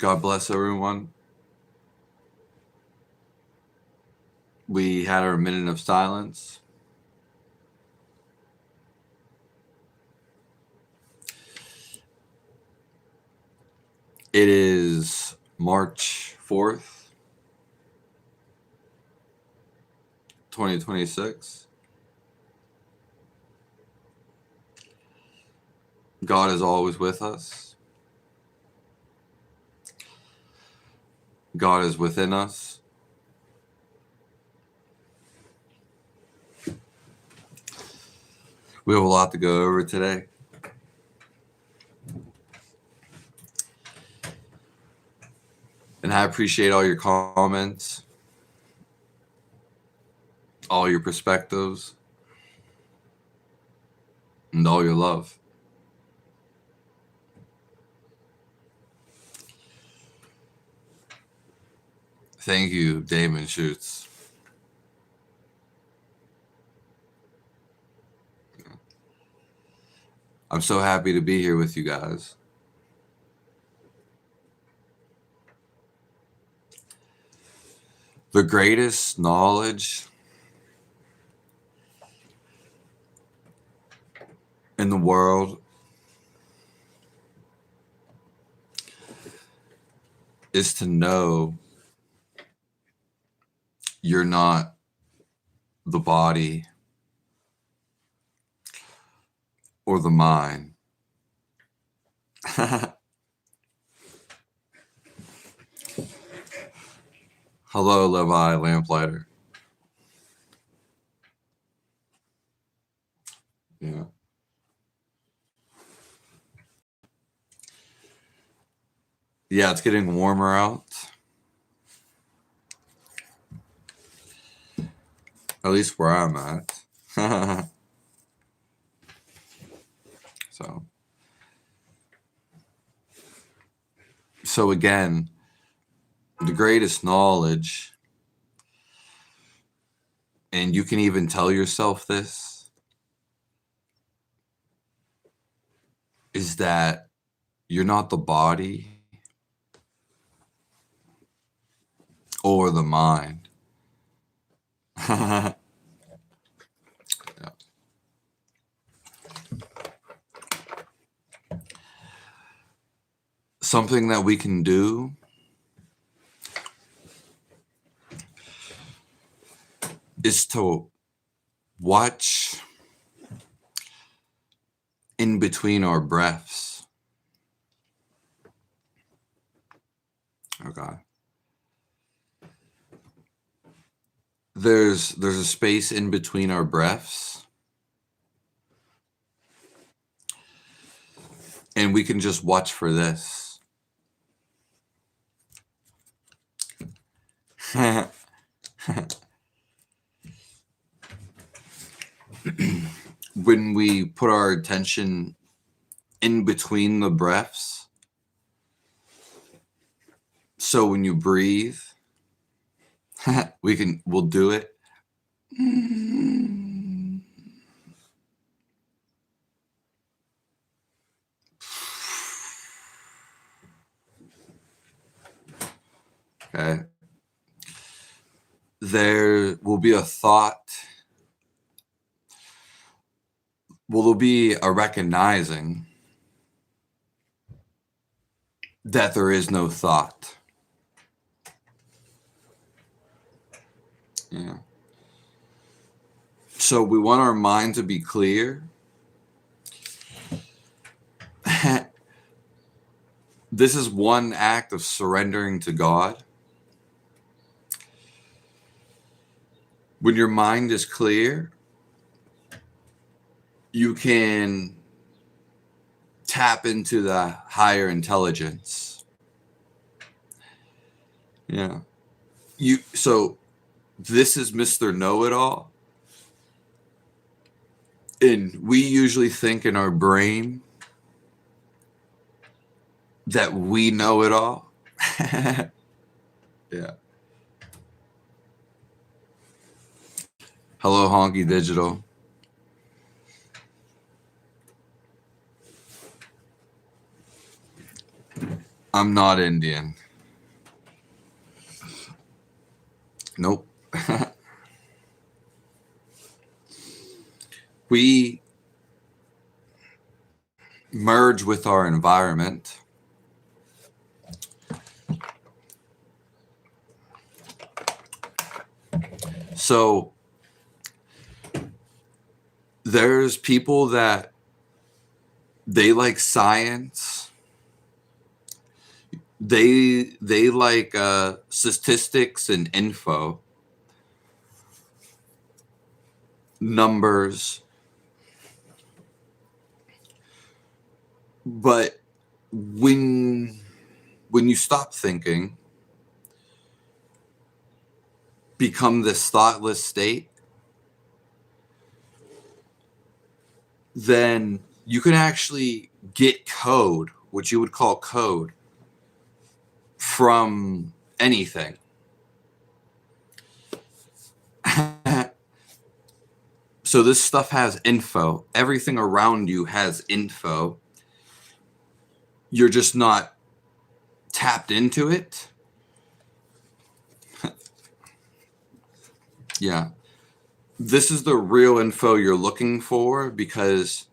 God bless everyone. We had our minute of silence. It is March 4th, 2026. God is always with us. God is within us. We have a lot to go over today. And I appreciate all your comments, all your perspectives, and all your love. Thank you, Damon Schutz. I'm so happy to be here with you guys. The greatest knowledge in the world is to know you're not the body or the mind. Hello, Levi Lamplighter. Yeah. Yeah, it's getting warmer out. At least where I'm at. So again, the greatest knowledge, and you can even tell yourself this, is that you're not the body or the mind. Yeah. Something that we can do is to watch in between our breaths. Okay. There's a space in between our breaths, and we can just watch for this. When we put our attention in between the breaths, so when you breathe, we'll do it. Okay. There will be a thought. Well, there'll be a recognizing that there is no thought. Yeah. So we want our mind to be clear. This is one act of surrendering to God. When your mind is clear, you can tap into the higher intelligence. Yeah. So this is Mr. Know-It-All. And we usually think in our brain that we know it all. Yeah. Hello, Honky Digital. I'm not Indian. Nope. We merge with our environment. So there's people that they like science. They like statistics and info, numbers. But when you stop thinking, become this thoughtless state, then you can actually get code, what you would call code, from anything. So this stuff has info. Everything around you has info. You're just not tapped into it. Yeah. This is the real info you're looking for, because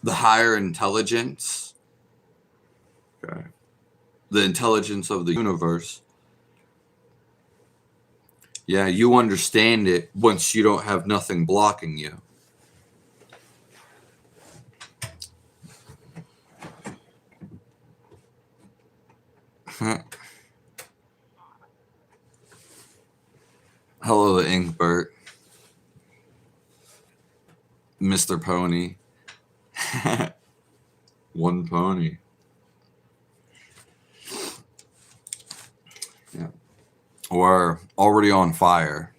the higher intelligence, okay, the intelligence of the universe, yeah, you understand it once you don't have nothing blocking you. Hello, Inkbert. Mr. Pony. One pony. Yeah. We're already on fire.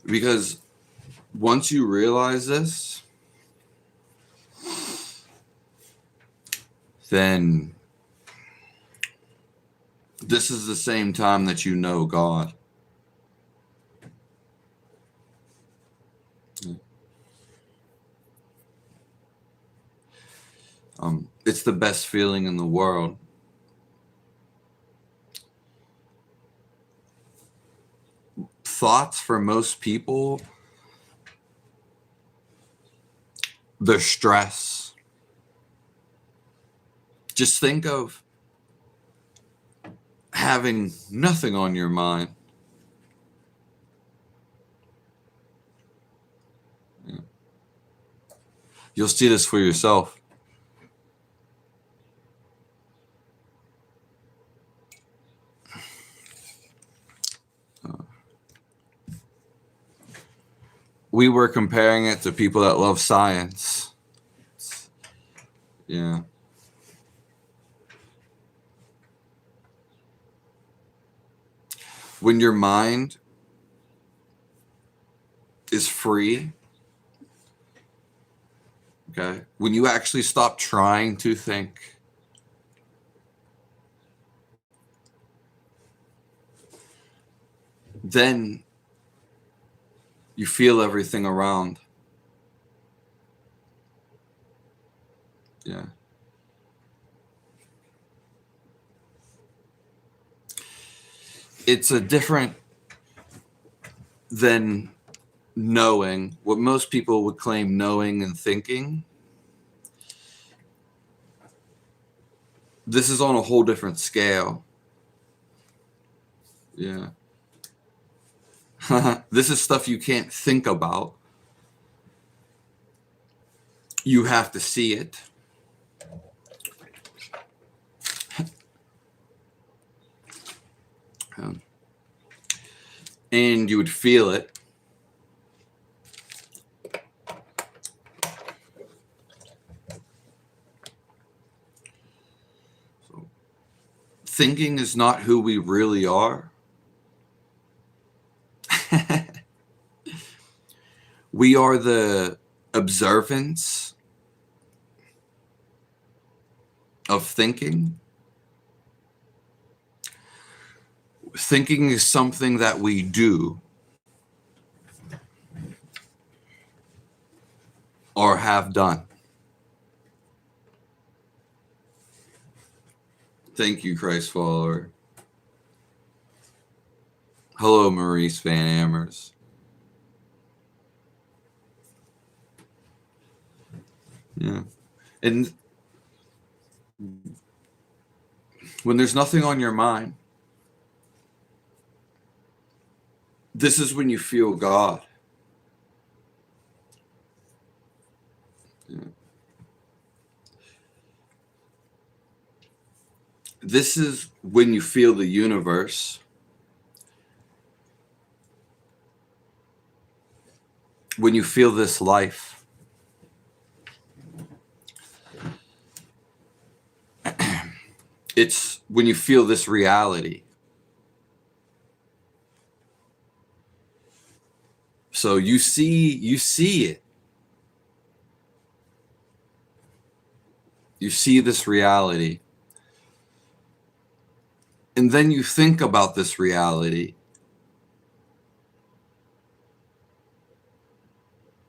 Because once you realize this, then this is the same time that you know God. It's the best feeling in the world. Thoughts for most people, they're stress. Just think of having nothing on your mind. Yeah. You'll see this for yourself. We were comparing it to people that love science. Yeah. When your mind is free, okay, when you actually stop trying to think, then you feel everything around. Yeah. It's a different than knowing, what most people would claim knowing and thinking. This is on a whole different scale. Yeah. This is stuff you can't think about. You have to see it. And you would feel it. So, thinking is not who we really are. We are the observance of thinking. Thinking is something that we do. or have done. Thank you, Christ follower. Hello, Maurice Van Amers. Yeah. And when there's nothing on your mind, this is when you feel God. Yeah. This is when you feel the universe. When you feel this life. It's when you feel this reality. So you see it. You see this reality. And then you think about this reality.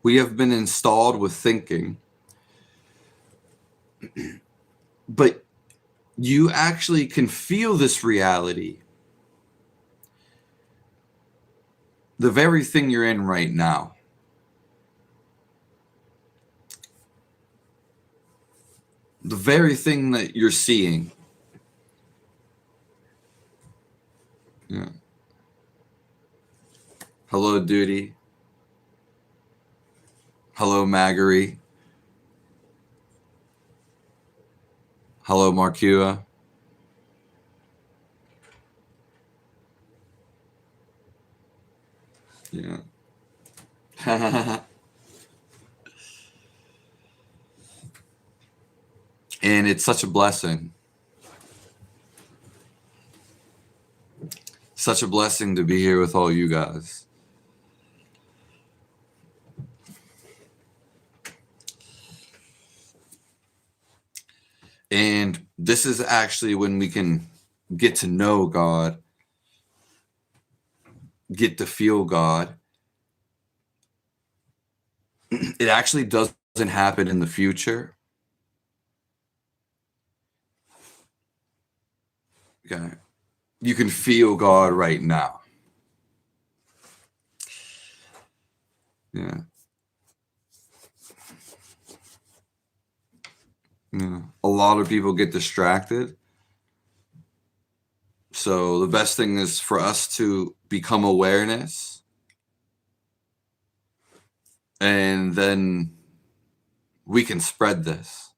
We have been installed with thinking. But you actually can feel this reality. The very thing you're in right now. The very thing that you're seeing. Yeah. Hello, Duty. Hello, Maggery. Hello, Marcua. Yeah. And it's such a blessing. Such a blessing to be here with all you guys. And this is actually when we can get to know God, get to feel God. It actually doesn't happen in the future. Okay. You can feel God right now. Yeah. Yeah. A lot of people get distracted. So the best thing is for us to become awareness. And then we can spread this.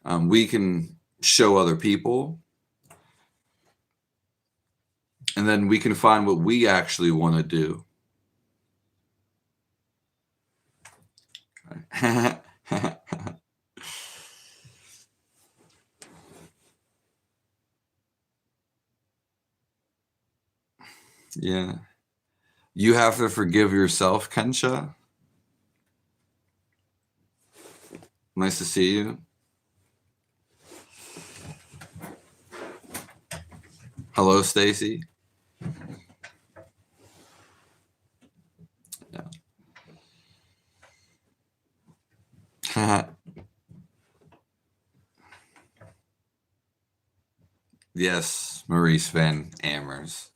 We can show other people. And then we can find what we actually want to do. Yeah. You have to forgive yourself, Kensha. Nice to see you. Hello, Stacy. Yeah. Yes, Maurice Van Amers.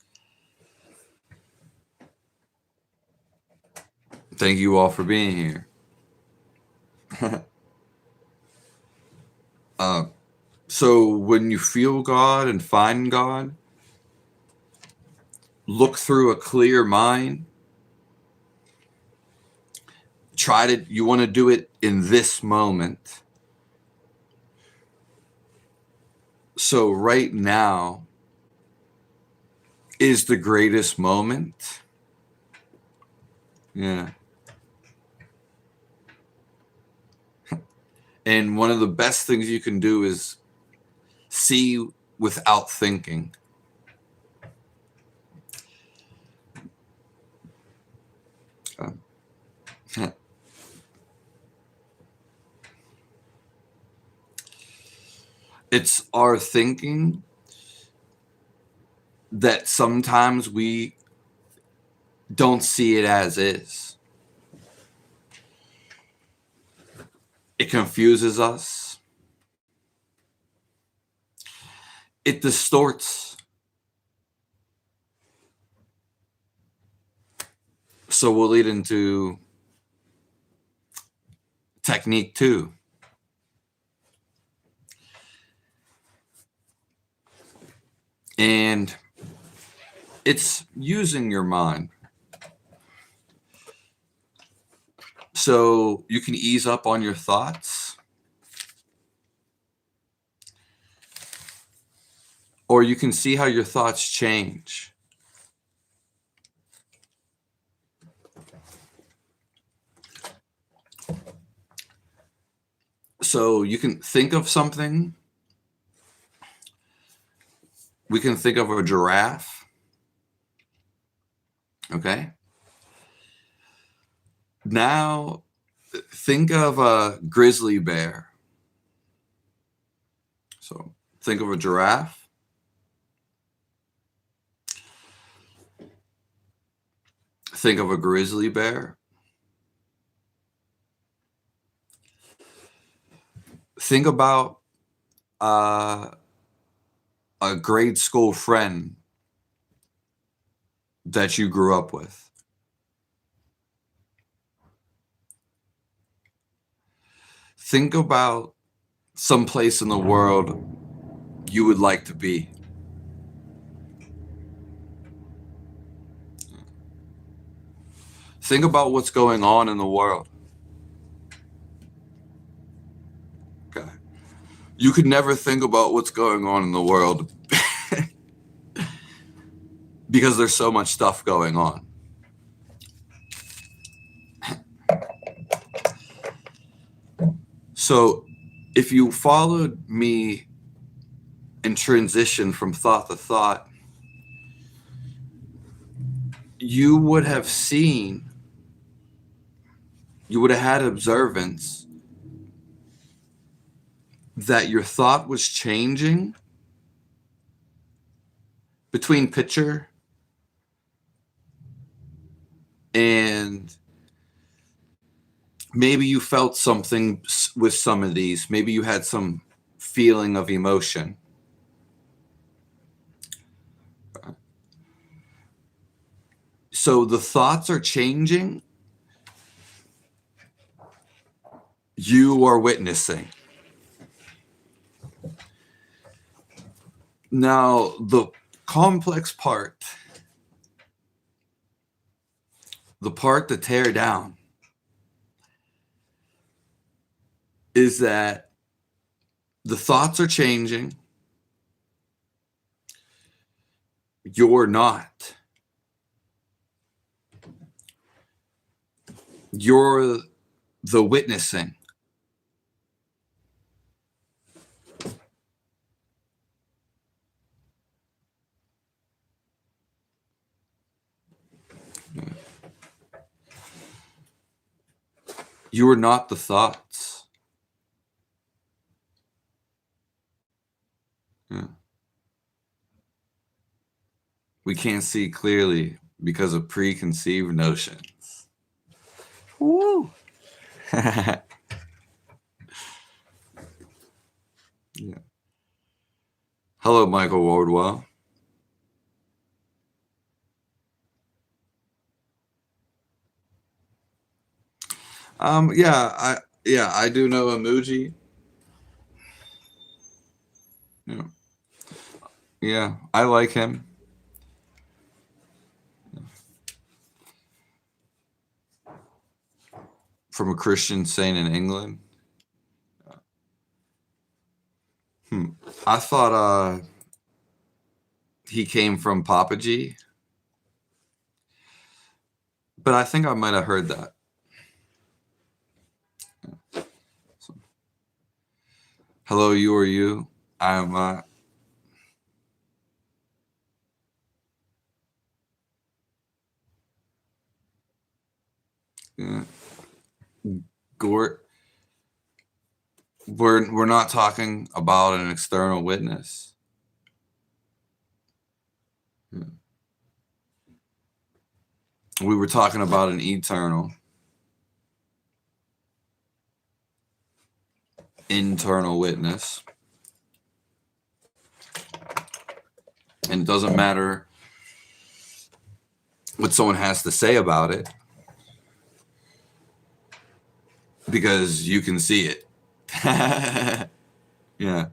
Thank you all for being here. So when you feel God and find God, look through a clear mind. You want to do it in this moment. So right now is the greatest moment. Yeah. And one of the best things you can do is see without thinking. It's our thinking that sometimes we don't see it as is. It confuses us. It distorts. So we'll lead into technique 2. And it's using your mind. So you can ease up on your thoughts, or you can see how your thoughts change. So you can think of something. We can think of a giraffe. Okay. Now think of a grizzly bear. So think of a giraffe. Think of a grizzly bear. Think about a grade school friend that you grew up with. Think about some place in the world you would like to be. Think about what's going on in the world. Okay. You could never think about what's going on in the world because there's so much stuff going on. So if you followed me and transitioned from thought to thought, you would have seen, you would have had observance that your thought was changing between picture and maybe you felt something with some of these. Maybe you had some feeling of emotion. So the thoughts are changing. You are witnessing. Now, the complex part, the part to tear down, is that the thoughts are changing. You're not. You're the witnessing. You are not the thoughts. Yeah. We can't see clearly because of preconceived notions. Woo! Yeah. Hello, Michael Wardwell. I do know Emoji. Yeah, I like him. From a Christian saint in England. I thought he came from Papa G, but I think I might have heard that. So, hello, you or you. I'm Gort. We're not talking about an external witness. We were talking about an internal witness. And it doesn't matter what someone has to say about it, because you can see it. Yeah.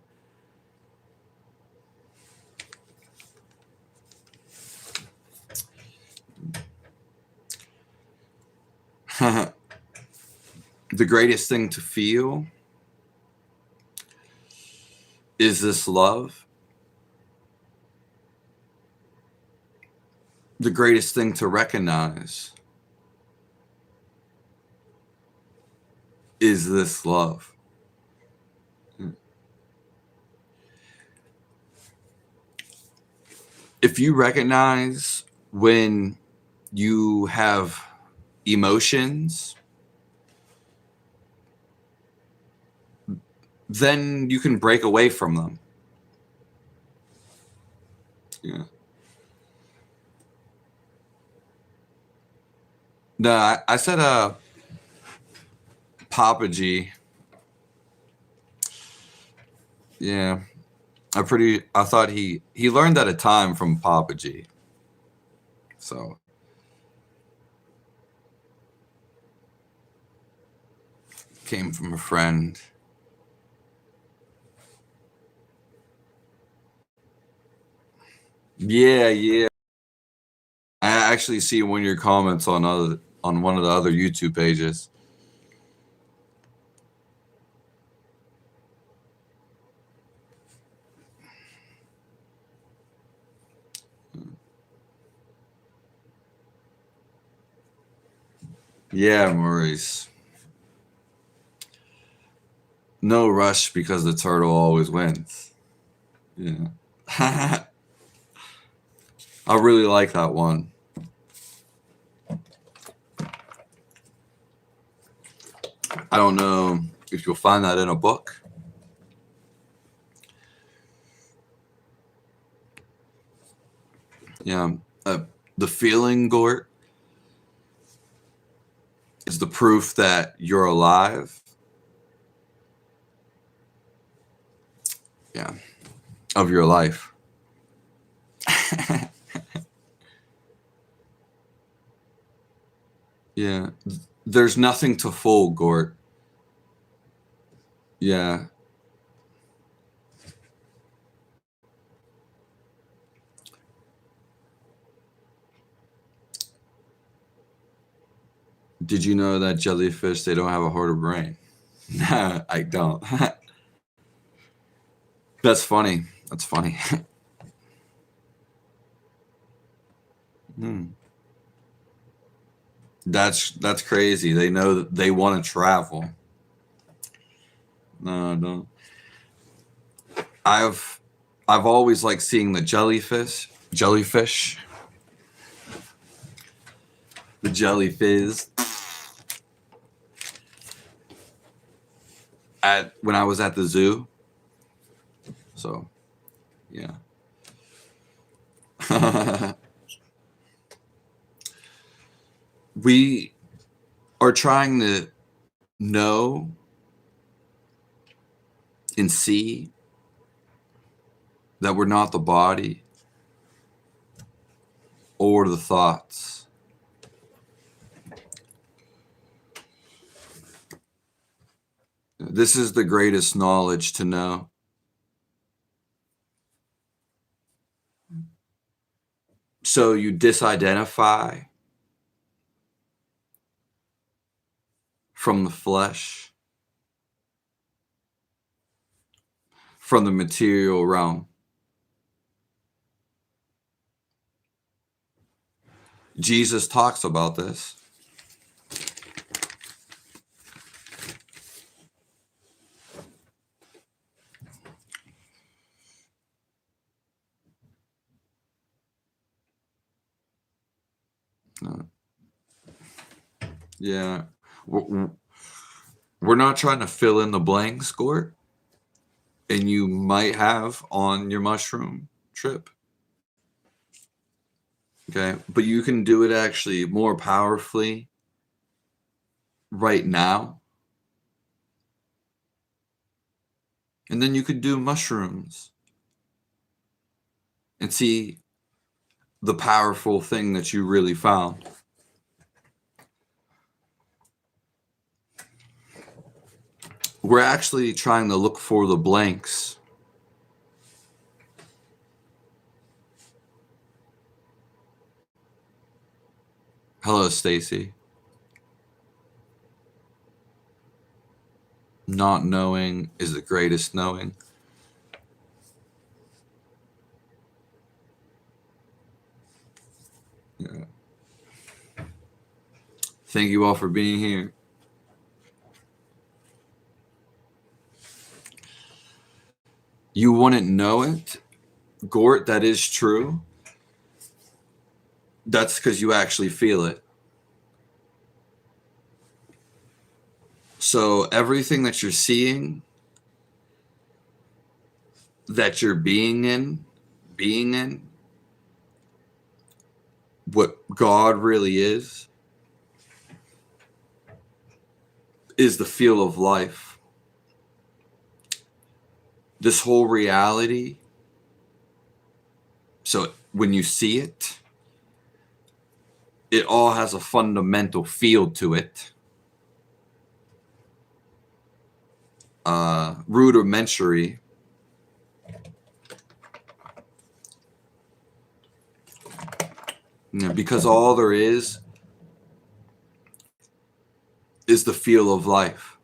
The greatest thing to feel is this love. The greatest thing to recognize is this love. If you recognize when you have emotions, then you can break away from them. Yeah. No, I said Papa G. Yeah. I thought he learned at a time from Papa G. So came from a friend. Yeah. I actually see one of your comments on one of the other YouTube pages. Yeah, Maurice. No rush because the turtle always wins. Yeah. I really like that one. I don't know if you'll find that in a book. Yeah. The feeling, Gort, is the proof that you're alive. Yeah. Of your life. Yeah. There's nothing to fool, Gort. Yeah. Did you know that jellyfish, they don't have a heart or brain? Nah, I don't. That's funny. That's funny. That's crazy. They know that they want to travel. No, I don't. I've always liked seeing the jellyfish. The jelly fizz. When I was at the zoo. So, yeah. We are trying to know and see that we're not the body or the thoughts. This is the greatest knowledge to know. So you disidentify from the flesh, from the material realm. Jesus talks about this. Yeah. We're not trying to fill in the blanks, Gort. And you might have on your mushroom trip. Okay, but you can do it actually more powerfully right now. And then you could do mushrooms and see the powerful thing that you really found. We're actually trying to look for the blanks. Hello, Stacy. Not knowing is the greatest knowing. Yeah. Thank you all for being here. You wouldn't know it, Gort, that is true. That's because you actually feel it. So everything that you're seeing, that you're being in, what God really is the feel of life. This whole reality. So when you see it, it all has a fundamental feel to it. Rudimentary. Because all there is the feel of life.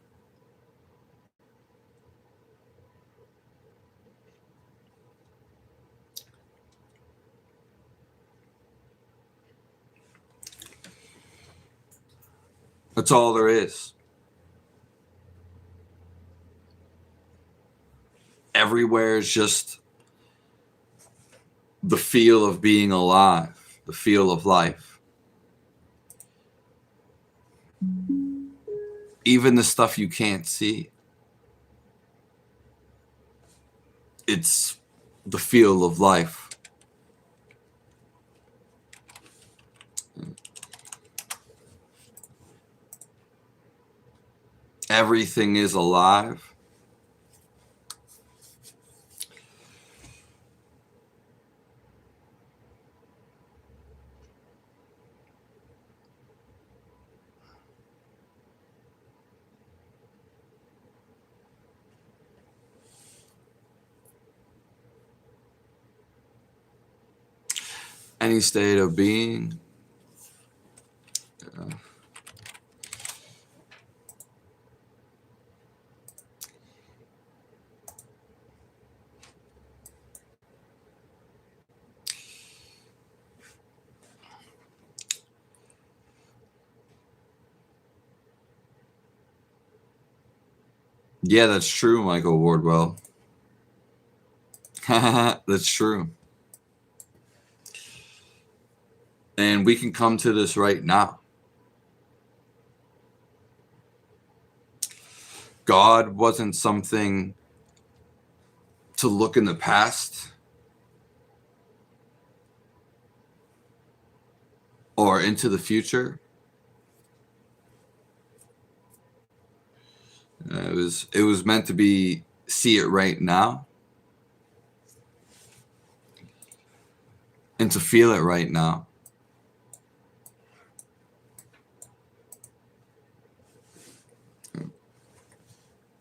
That's all there is. Everywhere is just the feel of being alive, the feel of life. Even the stuff you can't see, it's the feel of life. Everything is alive. Any state of being. Yeah, that's true, Michael Wardwell. That's true. And we can come to this right now. God wasn't something to look in the past or into the future. It was meant to be see it right now and to feel it right now.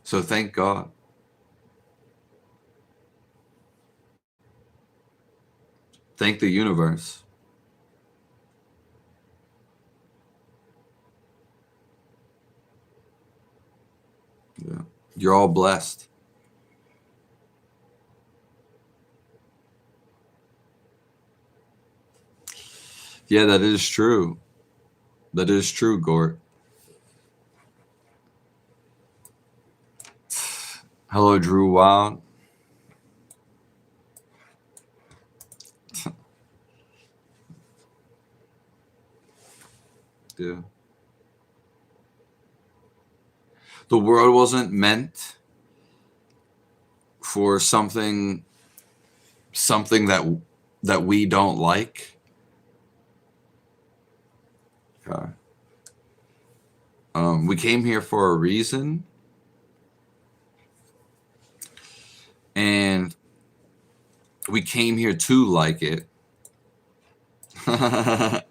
So thank God. Thank the universe. Yeah. You're all blessed. Yeah, that is true. That is true, Gort. Hello, Drew Wild. Yeah. The world wasn't meant for something that we don't like. Okay. We came here for a reason. And we came here to like it. Yeah.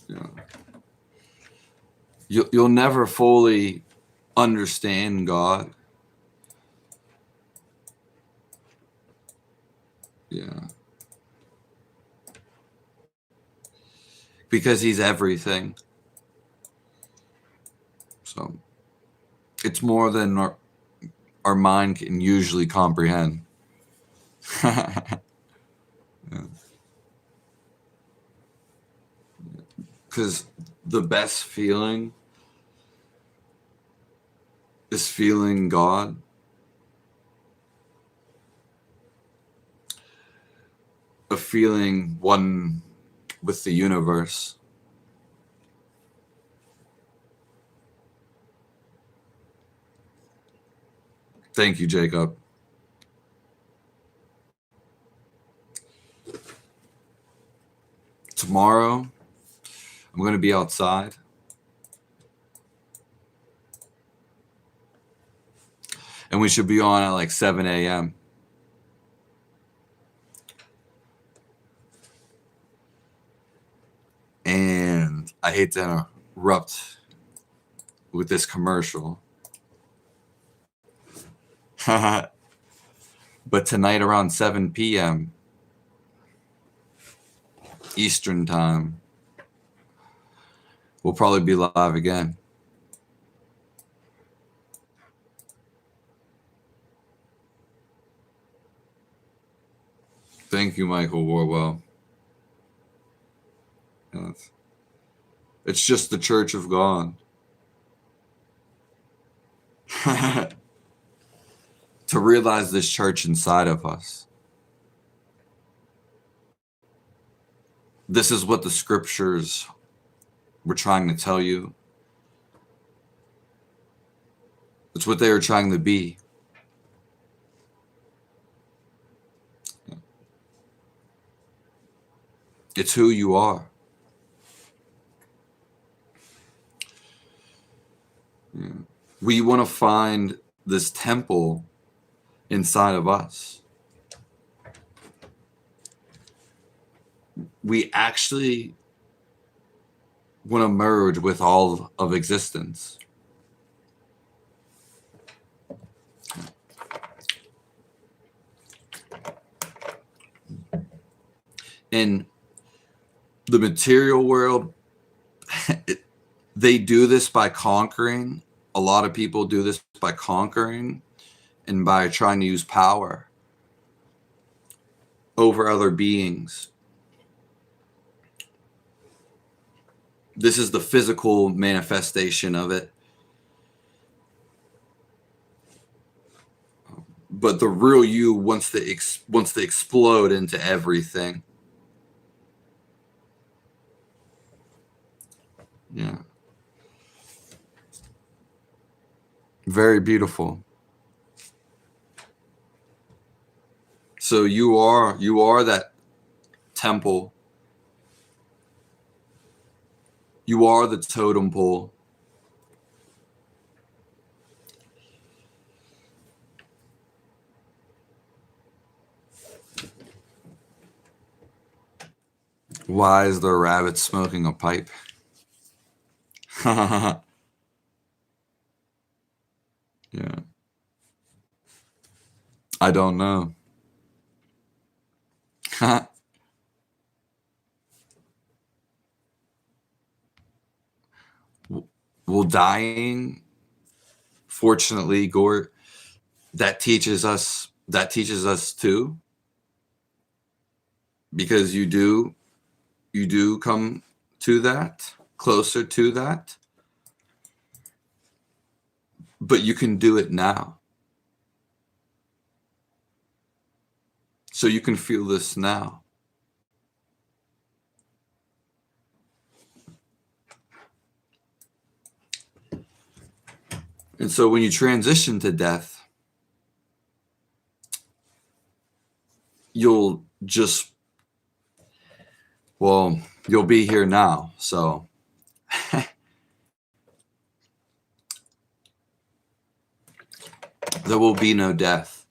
Yeah. You'll never fully understand God. Yeah. Because he's everything. So it's more than our mind can usually comprehend. Because the best feeling is feeling God. A feeling one with the universe. Thank you, Jacob. Tomorrow, I'm going to be outside. And we should be on at like 7 a.m. And I hate to interrupt with this commercial. But tonight around 7 p.m. Eastern time, we'll probably be live again. Thank you, Michael Warwell. Yes. It's just the Church of God. To realize this church inside of us. This is what the scriptures were trying to tell you. It's what they were trying to be. It's who you are. Yeah. We want to find this temple inside of us. We actually want to merge with all of existence. In the material world, they do this by conquering. A lot of people do this by conquering and by trying to use power over other beings. This is the physical manifestation of it. But the real you wants to explode into everything. Yeah. Very beautiful. So you are that temple. You are the totem pole. Why is the rabbit smoking a pipe? Yeah. I don't know. Well, dying, fortunately, Gort, that teaches us too, because you do come to that, closer to that, but you can do it now. So you can feel this now. And so when you transition to death, you'll be here now. So there will be no death.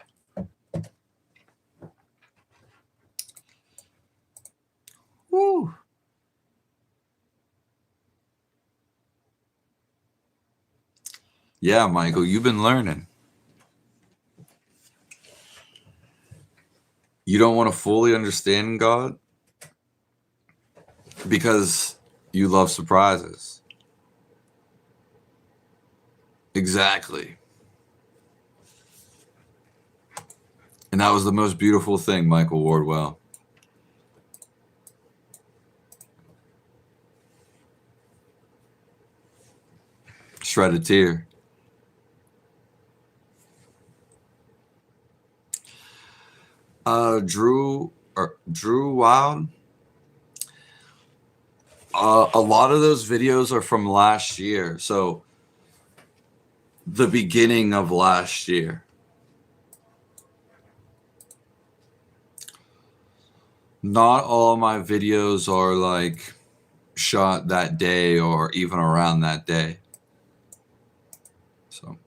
Woo. Yeah, Michael, you've been learning. You don't want to fully understand God because you love surprises. Exactly. And that was the most beautiful thing, Michael Wardwell. Shred a tear. Drew Wild. A lot of those videos are from last year. So the beginning of last year. Not all of my videos are like shot that day or even around that day. So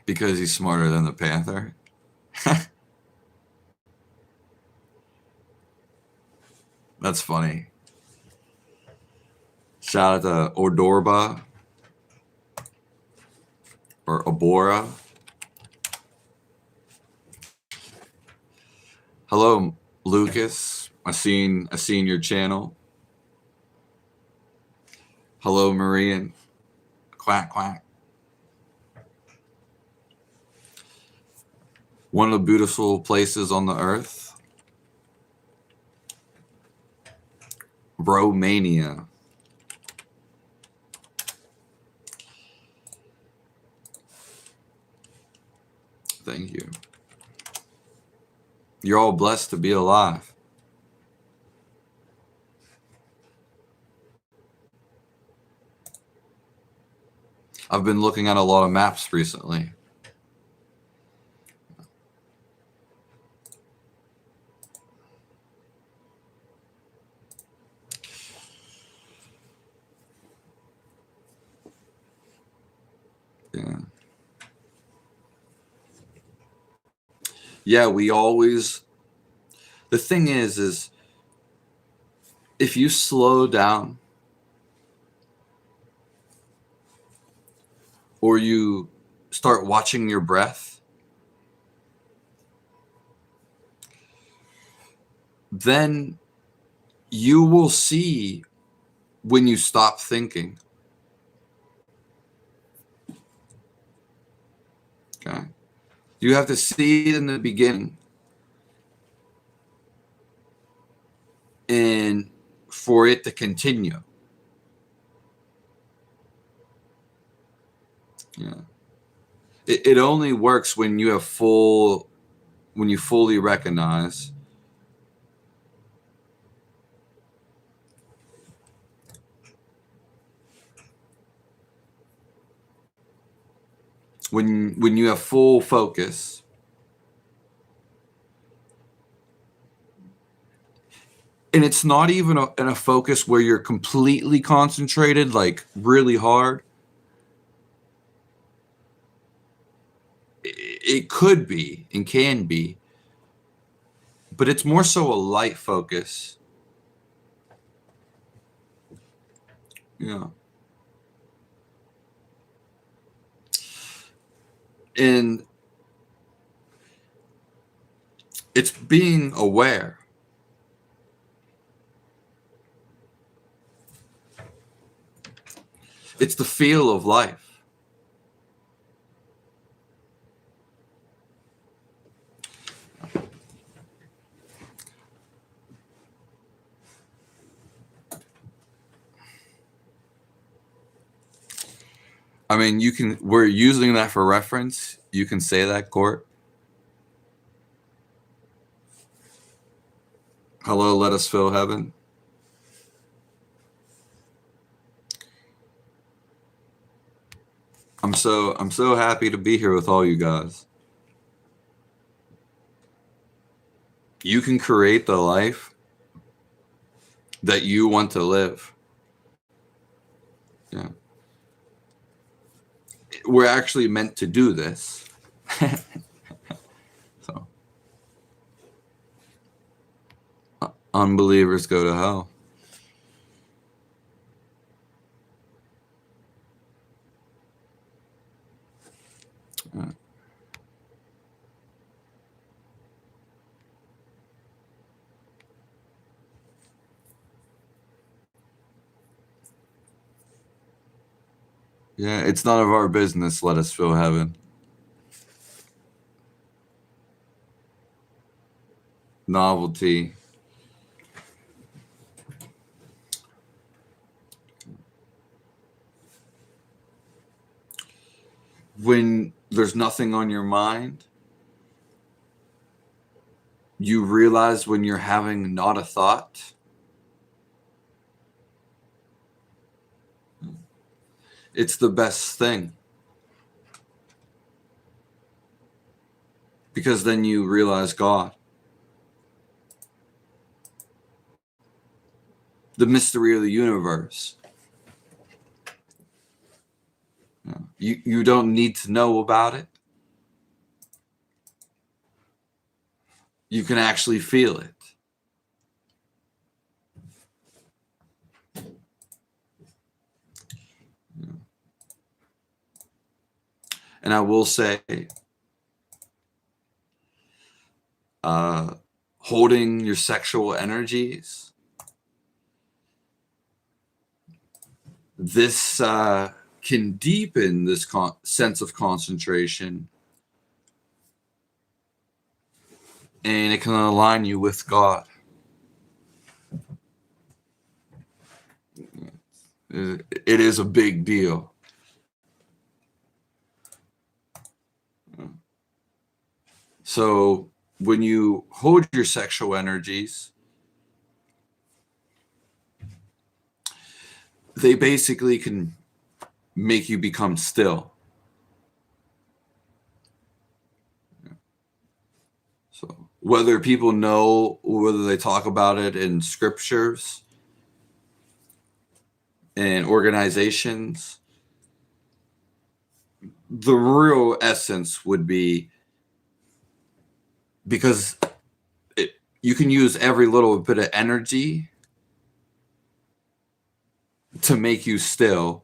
because he's smarter than the Panther. That's funny. Shout out to Ordorba or Abora. Hello, Lucas. I seen your channel. Hello, Marian. Quack quack. One of the beautiful places on the earth. Romania. Thank you. You're all blessed to be alive. I've been looking at a lot of maps recently. Yeah. Yeah, the thing is if you slow down or you start watching your breath, then you will see when you stop thinking. Okay. You have to see it in the beginning. And for it to continue. Yeah. It only works when you fully recognize when you have full focus. And it's not even in a focus where you're completely concentrated, like really hard. It could be and can be, but it's more so a light focus. Yeah. And it's being aware. It's the feel of life. I mean, we're using that for reference. You can say that, Court. Hello, let us fill heaven. I'm so happy to be here with all you guys. You can create the life that you want to live. Yeah. We're actually meant to do this. So unbelievers go to hell. Yeah, it's none of our business. Let us feel heaven. Novelty. When there's nothing on your mind, you realize when you're having not a thought. It's the best thing. Because then you realize God. The mystery of the universe. You don't need to know about it. You can actually feel it. And I will say, holding your sexual energies, this can deepen this sense of concentration, and it can align you with God. It is a big deal. So when you hold your sexual energies, they basically can make you become still. So whether people know, whether they talk about it in scriptures and organizations, the real essence would be, because you can use every little bit of energy to make you still,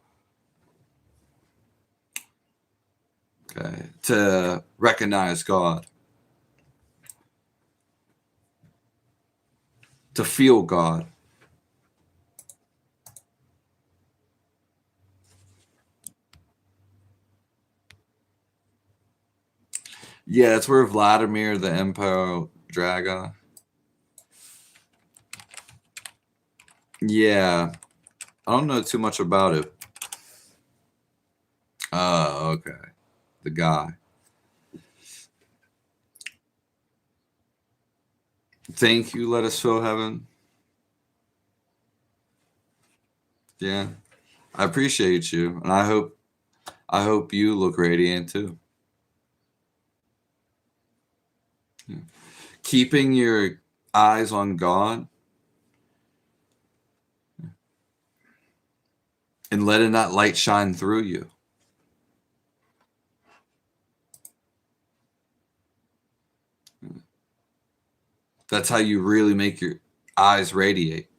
okay, to recognize God, to feel God. Yeah, it's where Vladimir the Emperor Draga. Yeah, I don't know too much about it. Oh, okay. The guy. Thank you, let us feel heaven. Yeah. I appreciate you. And I hope you look radiant too. Yeah. Keeping your eyes on God and letting that light shine through you. That's how you really make your eyes radiate.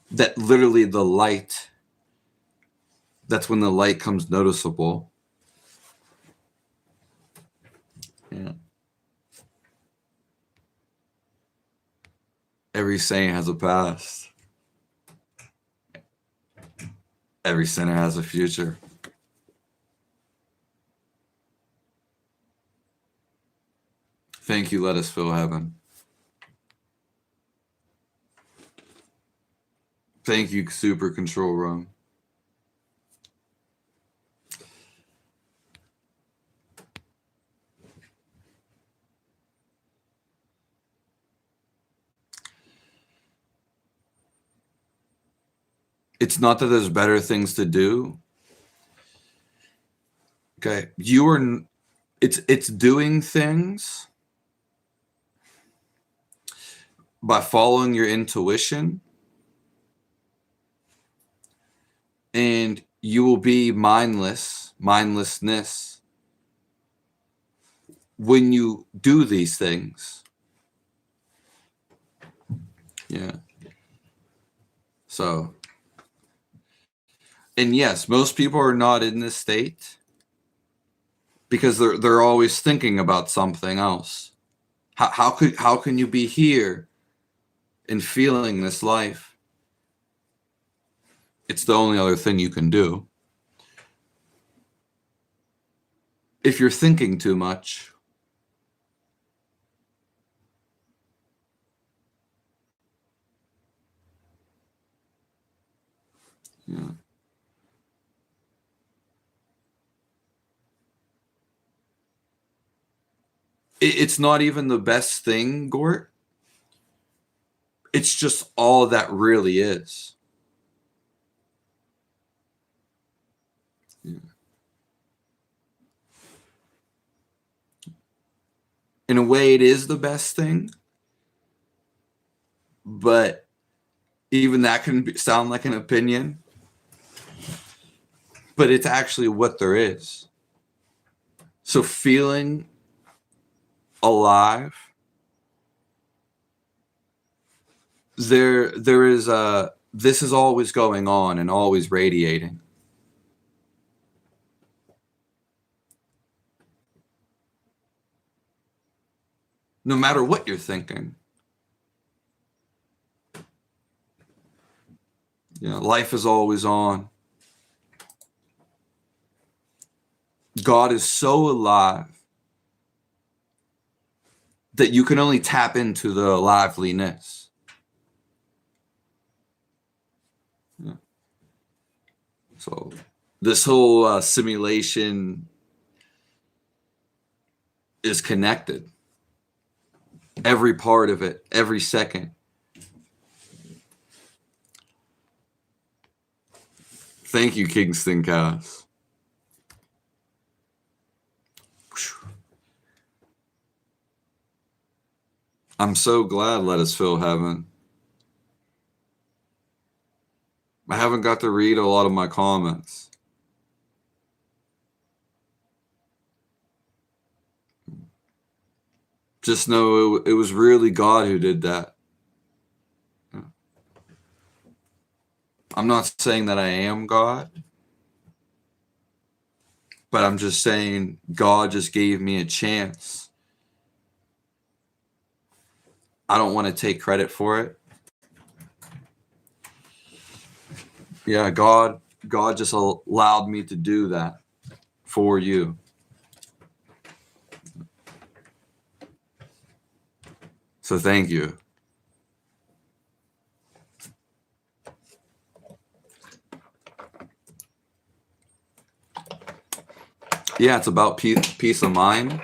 That literally the light, that's when the light comes noticeable. Yeah. Every saint has a past. Every sinner has a future. Thank you, let us feel heaven. Thank you, Super Control Room. It's not that there's better things to do. Okay. It's doing things by following your intuition, and you will be mindlessness when you do these things. Yeah. So, and yes, most people are not in this state because they're always thinking about something else. How can you be here and feeling this life? It's the only other thing you can do. If you're thinking too much, yeah. It's not even the best thing, Gort. It's just all that really is. Yeah. In a way, it is the best thing, but even that can sound like an opinion. But it's actually what there is. So feeling alive, there is this is always going on and always radiating. No matter what you're thinking. Life is always on. God is so alive that you can only tap into the liveliness. Yeah. So this whole simulation is connected. Every part of it, every second. Thank you, Kingston Cass. I'm so glad Let Us Feel Heaven. I haven't got to read a lot of my comments. Just know it was really God who did that. I'm not saying that I am God, but I'm just saying God just gave me a chance. I don't want to take credit for it. Yeah, God just allowed me to do that for you. So thank you. Yeah, it's about peace of mind.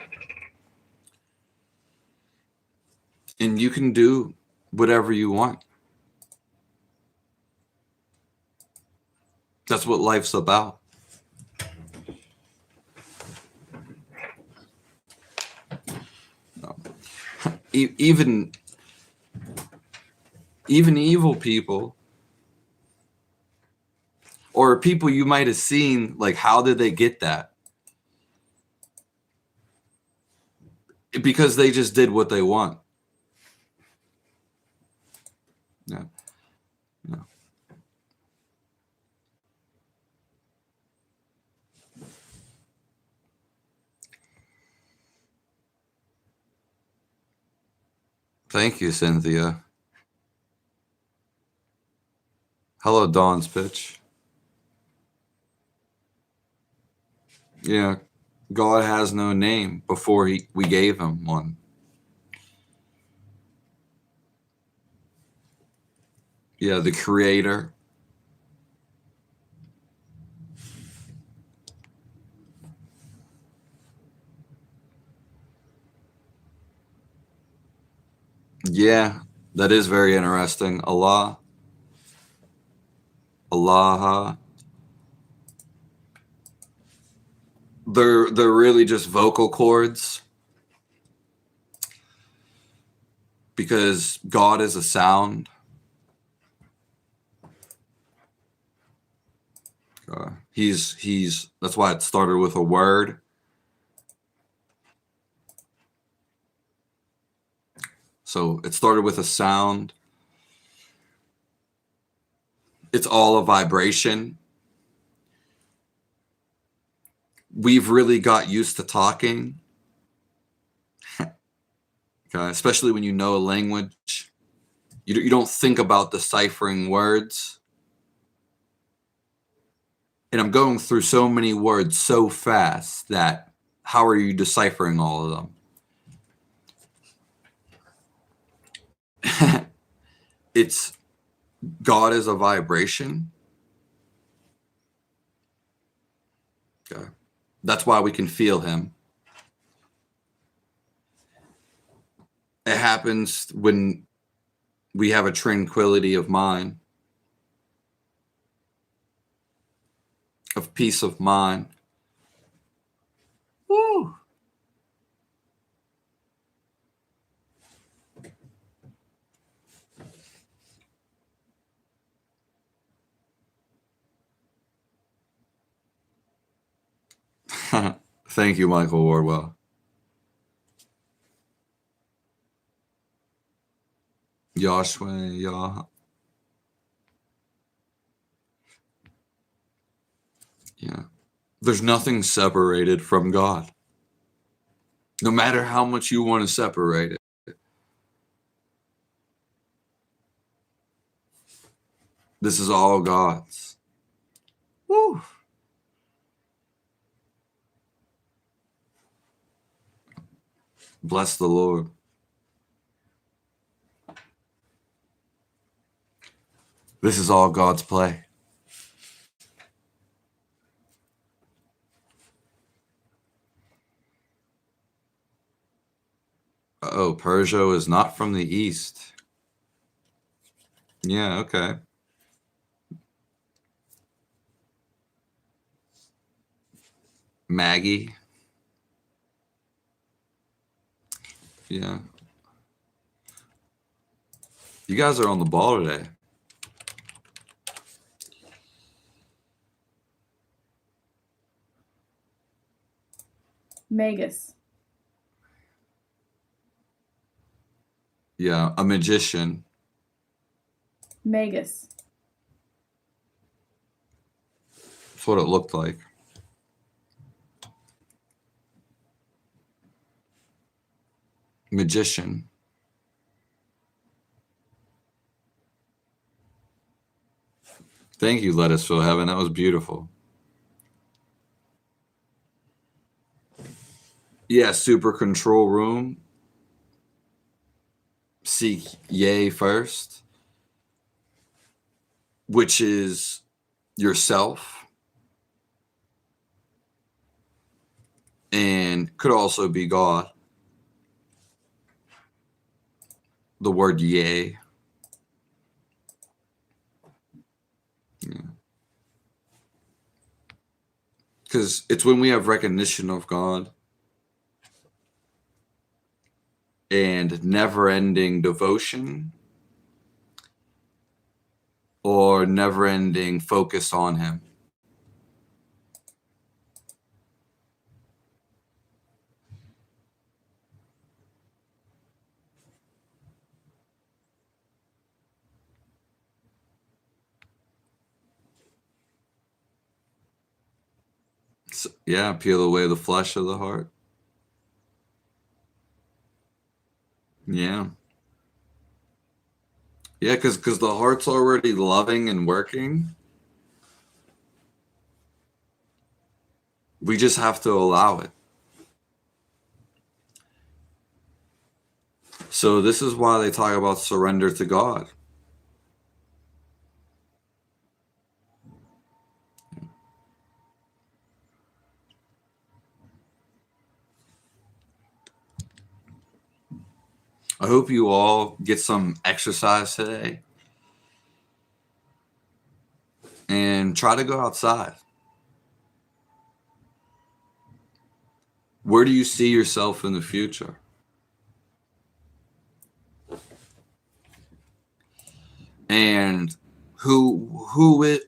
And you can do whatever you want. That's what life's about. Even evil people, or people you might have seen, like, how did they get that? Because they just did what they want. Yeah. Yeah. Thank you, Cynthia. Hello, Dawn's Pitch. Yeah, God has no name before we gave him one. Yeah, the creator. Yeah, that is very interesting. Allah. Allah. They're really just vocal cords, because God is a sound. He's that's why it started with a word. So it started with a sound. It's all a vibration. We've really got used to talking, okay, especially when you know a language. You don't think about deciphering words. And I'm going through so many words so fast that how are you deciphering all of them? It's God is a vibration. Okay. That's why we can feel him. It happens when we have a tranquility of mind, of peace of mind. Woo. Thank you, Michael Wardwell. Yahshua, Yah. Yeah. There's nothing separated from God. No matter how much you want to separate it. This is all God's. Woo. Bless the Lord. This is all God's play. Oh, Persia is not from the east. Yeah, okay. Maggie. Yeah. You guys are on the ball today. Magus. Yeah, a magician. Magus. That's what it looked like. Magician. Thank you, Let Us Feel Heaven. That was beautiful. Yeah, super control room. Seek yay first, which is yourself, and could also be God. The word yay. Yeah. Because it's when we have recognition of God and never-ending devotion or never-ending focus on him. So, yeah, peel away the flesh of the heart. Yeah. Yeah, because the heart's already loving and working. We just have to allow it. So this is why they talk about surrender to God. I hope you all get some exercise today and try to go outside. Where do you see yourself in the future? And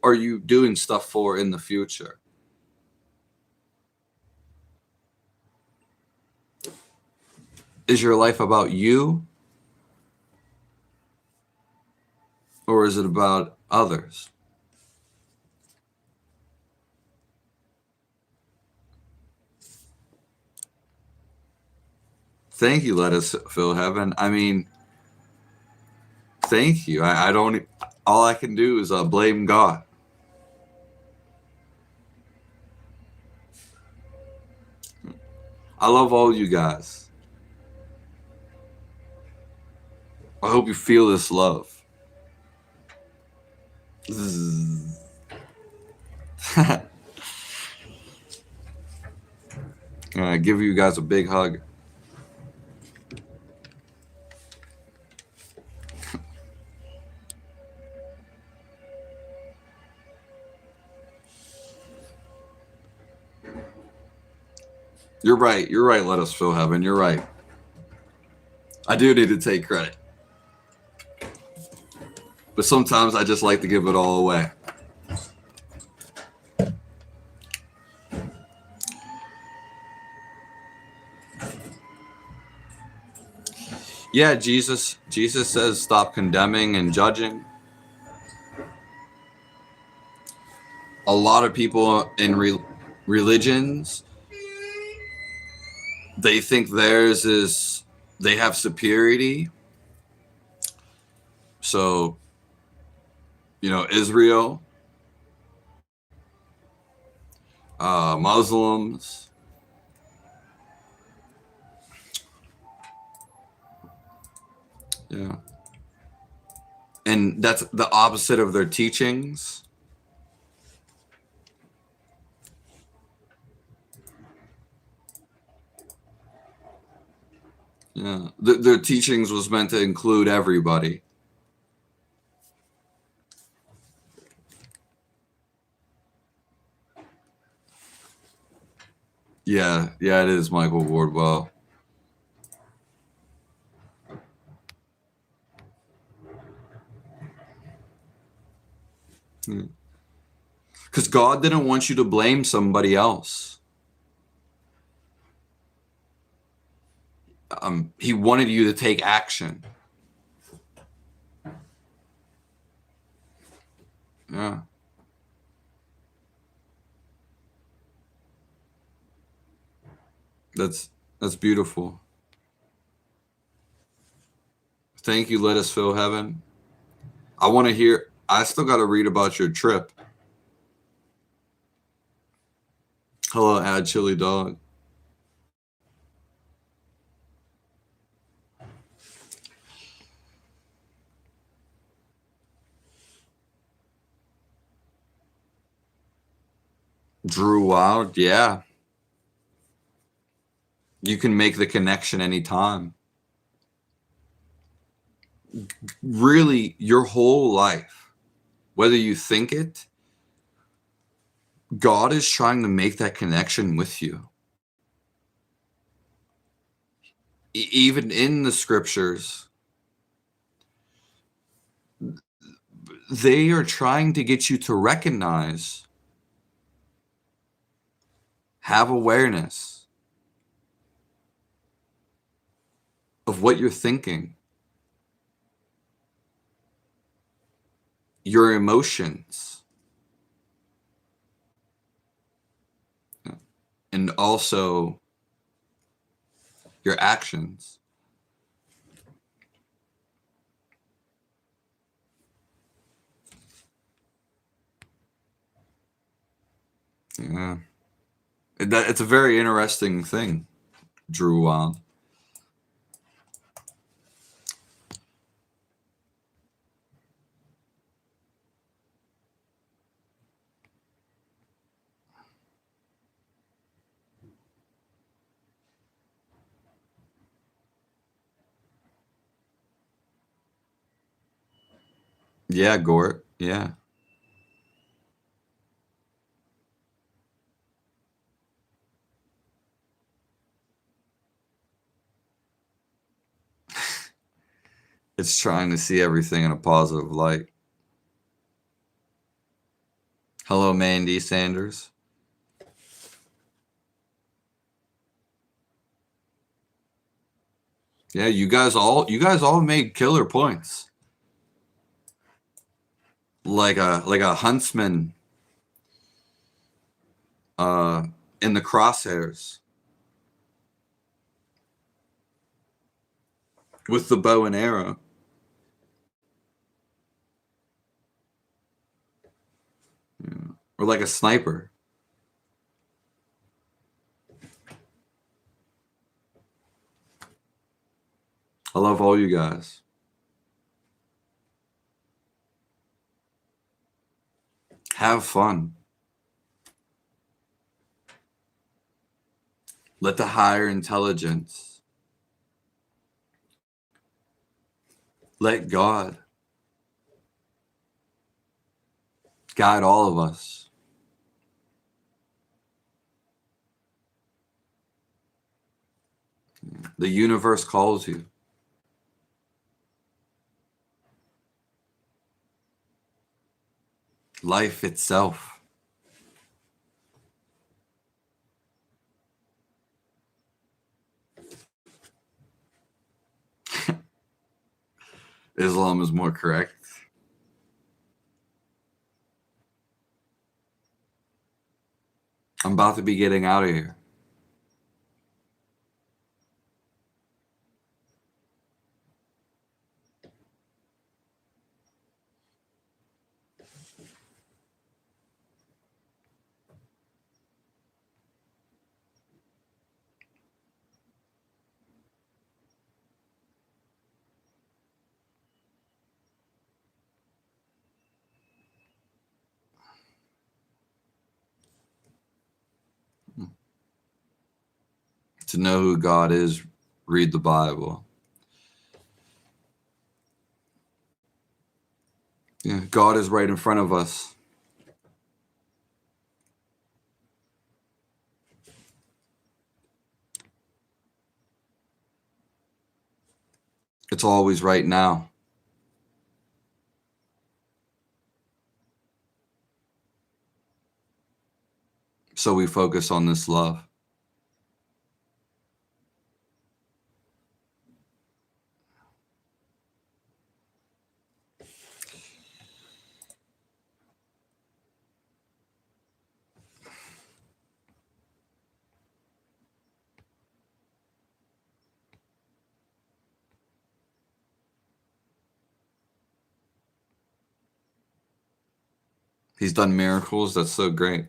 are you doing stuff for in the future? Is your life about you, or is it about others? Thank you, let us fill heaven. I mean, thank you. I don't, all I can do is blame God. I love all you guys. I hope you feel this love. I give you guys a big hug. You're right. You're right. Let us fill heaven. You're right. I do need to take credit. But sometimes I just like to give it all away. Yeah, Jesus says stop condemning and judging. A lot of people in religions, they think theirs is, they have superiority. So, Israel, Muslims, yeah. And that's the opposite of their teachings. Yeah, their teachings was meant to include everybody. Yeah, it is Michael Wardwell. Because God didn't want you to blame somebody else. He wanted you to take action. Yeah. That's beautiful. Thank you, let us fill heaven. I want to hear, I still got to read about your trip. Hello, Ad Chili Dog. Drew Wild, yeah. You can make the connection anytime. Really, your whole life, whether you think it, God is trying to make that connection with you. Even in the scriptures, they are trying to get you to recognize, have awareness of what you're thinking, your emotions, and also your actions. Yeah. It's a very interesting thing, Drew Wild. Yeah, Gort. Yeah. It's trying to see everything in a positive light. Hello, Mandy Sanders. Yeah, you guys all made killer points. Like a huntsman in the crosshairs with the bow and arrow. Yeah. Or like a sniper. I love all you guys. Have fun. Let the higher intelligence, let God guide all of us. The universe calls you. Life itself. Islam is more correct. I'm about to be getting out of here. To know who God is, read the Bible. Yeah, God is right in front of us. It's always right now. So we focus on this love. He's done miracles. That's so great.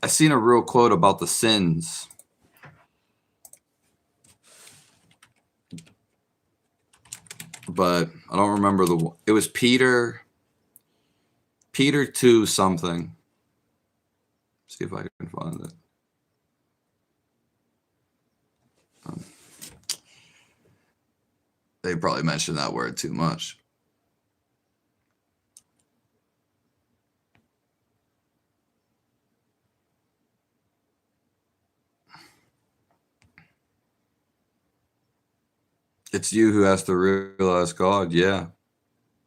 I seen a real quote about the sins. But I don't remember it was Peter 2 something. See if I can find it. They probably mentioned that word too much. It's you who has to realize God. Yeah.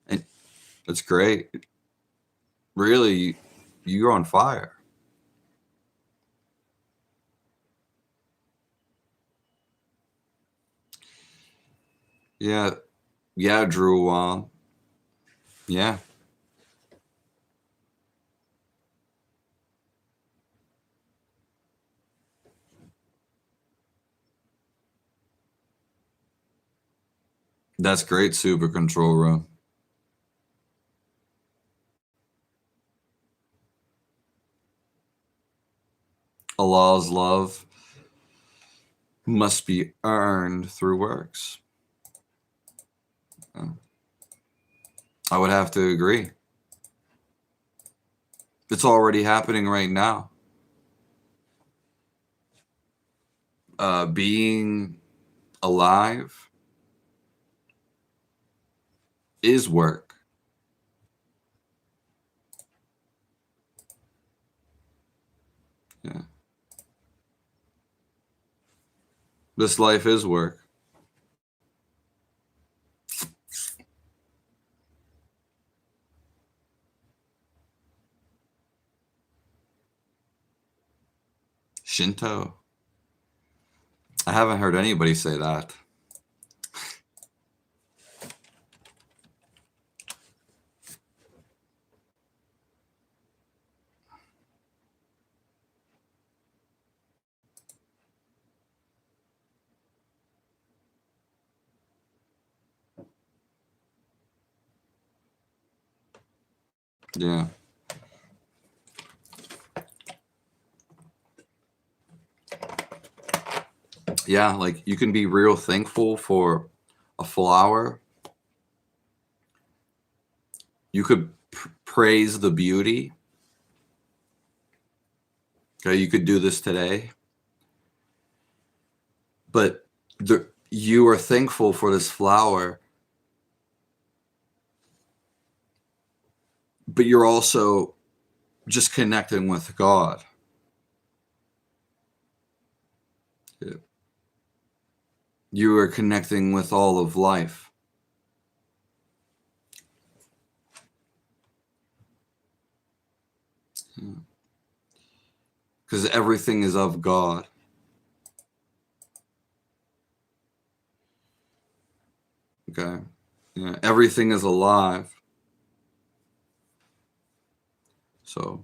And that's great. Really, you're on fire. Yeah. Yeah, Drew Wong. Yeah. That's great, Super Control Room. Allah's love must be earned through works. I would have to agree. It's already happening right now. Being alive is work. Yeah. This life is work. Shinto. I haven't heard anybody say that. Yeah. Yeah, like you can be real thankful for a flower. You could praise the beauty. Okay, you could do this today. But you are thankful for this flower, but you're also just connecting with God. Yeah. You are connecting with all of life. Because everything is of God. Okay. Yeah. Everything is alive. So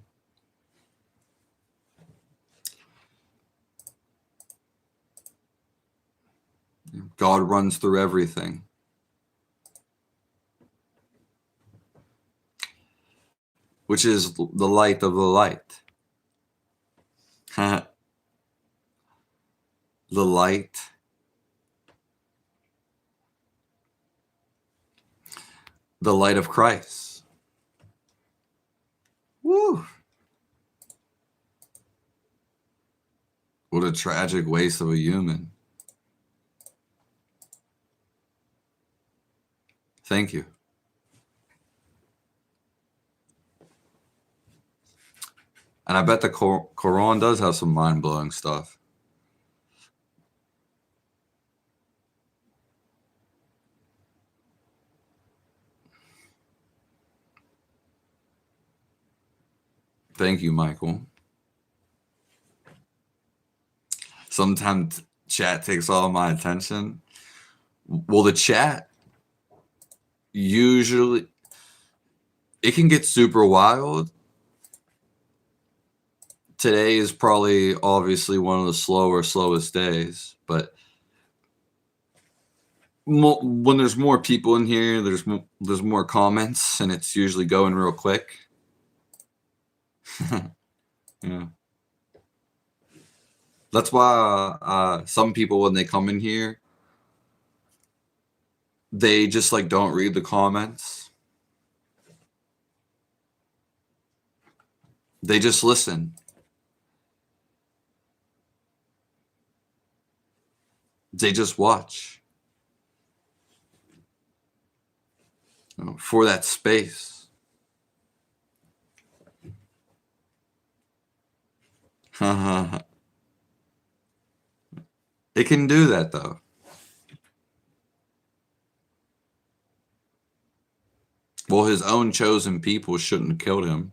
God runs through everything. Which is the light of the light. The light. The light of Christ. Woo! What a tragic waste of a human. Thank you. And I bet the Quran does have some mind-blowing stuff. Thank you, Michael. Sometimes chat takes all my attention. Well, the chat usually, it can get super wild. Today is probably obviously one of the slowest days, but when there's more people in here, there's more comments, and it's usually going real quick. Yeah. That's why some people, when they come in here, they just like don't read the comments. They just listen. They just watch. For that space. It can do that, though. Well, his own chosen people shouldn't have killed him.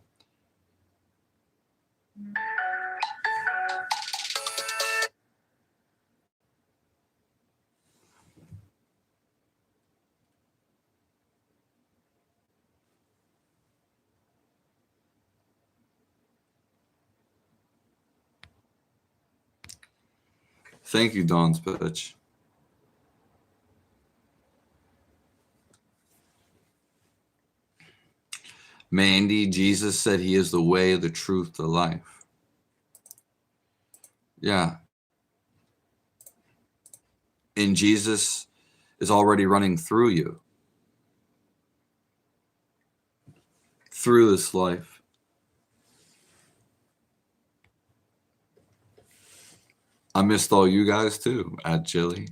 Thank you, Dawn's bitch. Mandy, Jesus said he is the way, the truth, the life. Yeah. And Jesus is already running through you. Through this life. I missed all you guys too, at Chili.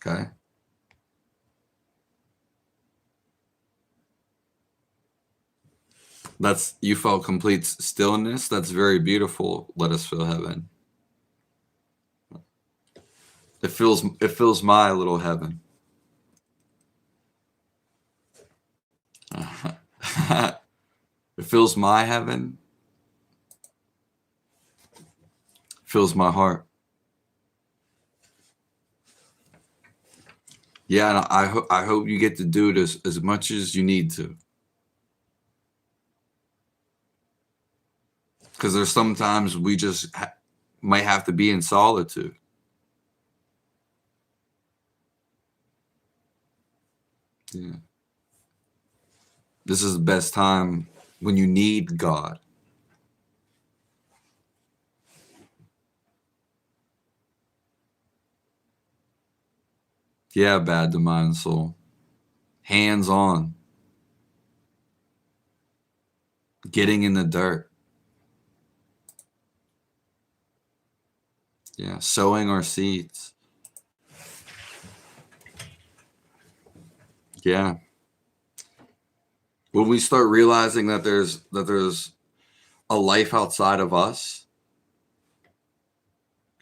Okay. You felt complete stillness. That's very beautiful. Let us feel heaven. It fills my little heaven. It fills my heaven. Fills my heart. Yeah, and I hope you get to do it as much as you need to. Because there's sometimes we just might have to be in solitude. Yeah. This is the best time when you need God. Yeah, bad to mind and soul. Hands on. Getting in the dirt. Yeah, sowing our seeds. Yeah. When we start realizing that there's a life outside of us,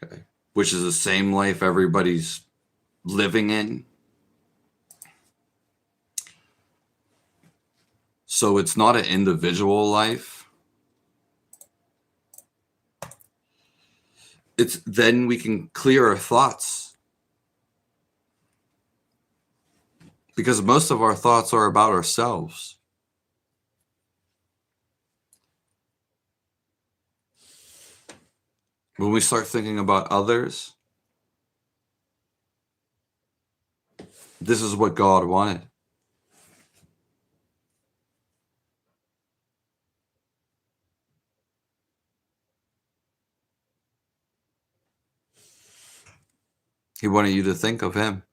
okay, which is the same life everybody's living in. So it's not an individual life. It's then we can clear our thoughts. Because most of our thoughts are about ourselves. When we start thinking about others, this is what God wanted. He wanted you to think of him.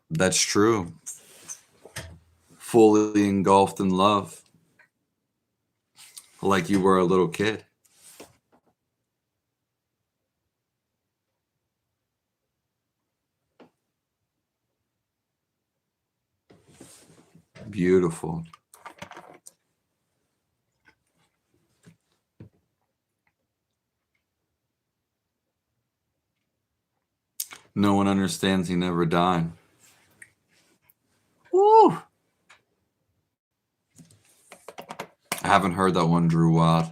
That's true. Fully engulfed in love. Like you were a little kid. Beautiful. No one understands he never died. Woo! I haven't heard that one, Drew Wild.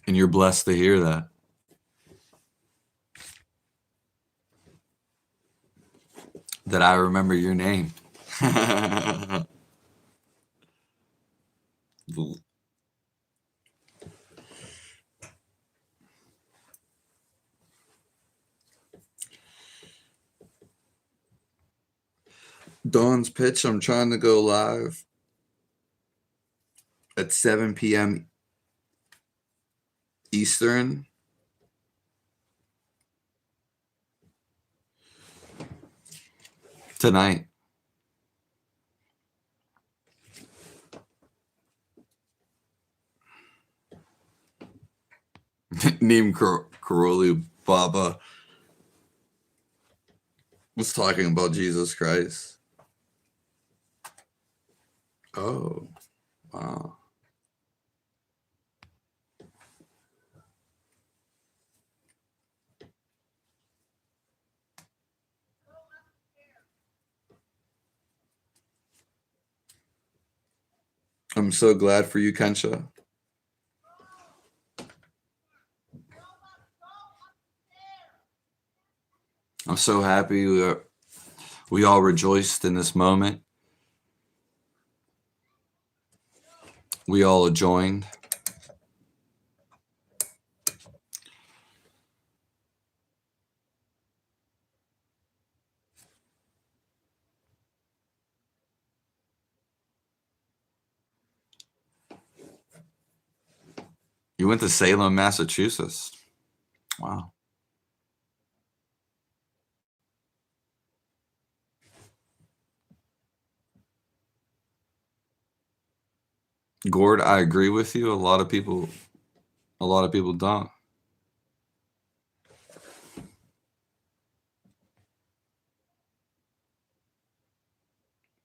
And you're blessed to hear that. That I remember your name. Dawn's pitch, I'm trying to go live at 7 p.m. Eastern. Tonight. Neem Karoli Baba was talking about Jesus Christ. Oh, wow. I'm so glad for you, Kensha. I'm so happy we all rejoiced in this moment. We all joined. You went to Salem, Massachusetts. Wow. Gord, I agree with you. A lot of people don't.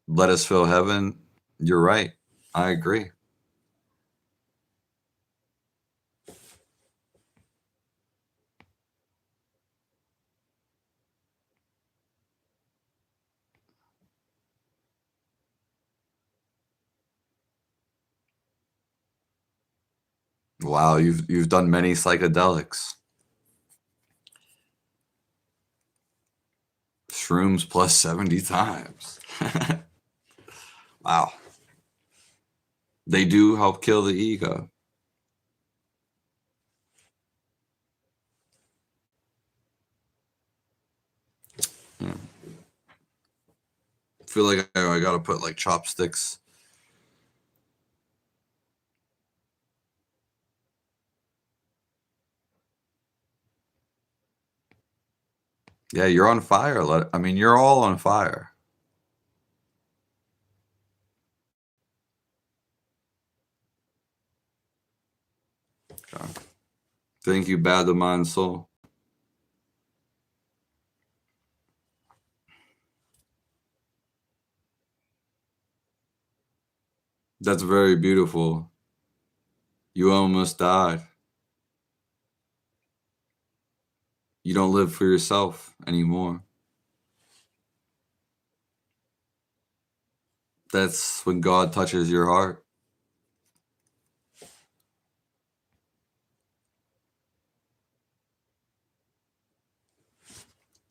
let us feel heaven. You're right. I agree. Wow, you've done many psychedelics. Shrooms plus 70 times. Wow. They do help kill the ego. Yeah. I feel like I gotta put like chopsticks. Yeah, you're on fire. I mean, you're all on fire. Okay. Thank you, bad the mind soul. That's very beautiful. You almost died. You don't live for yourself anymore. That's when God touches your heart.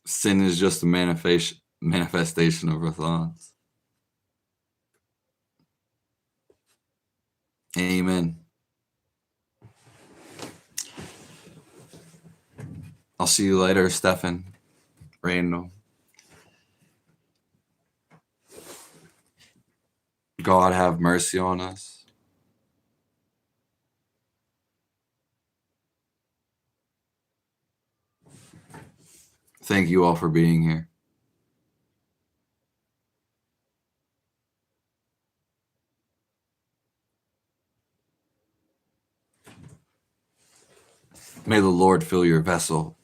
Sin is just a manifestation of our thoughts. Amen. I'll see you later, Stefan. Randall. God have mercy on us. Thank you all for being here. May the Lord fill your vessel.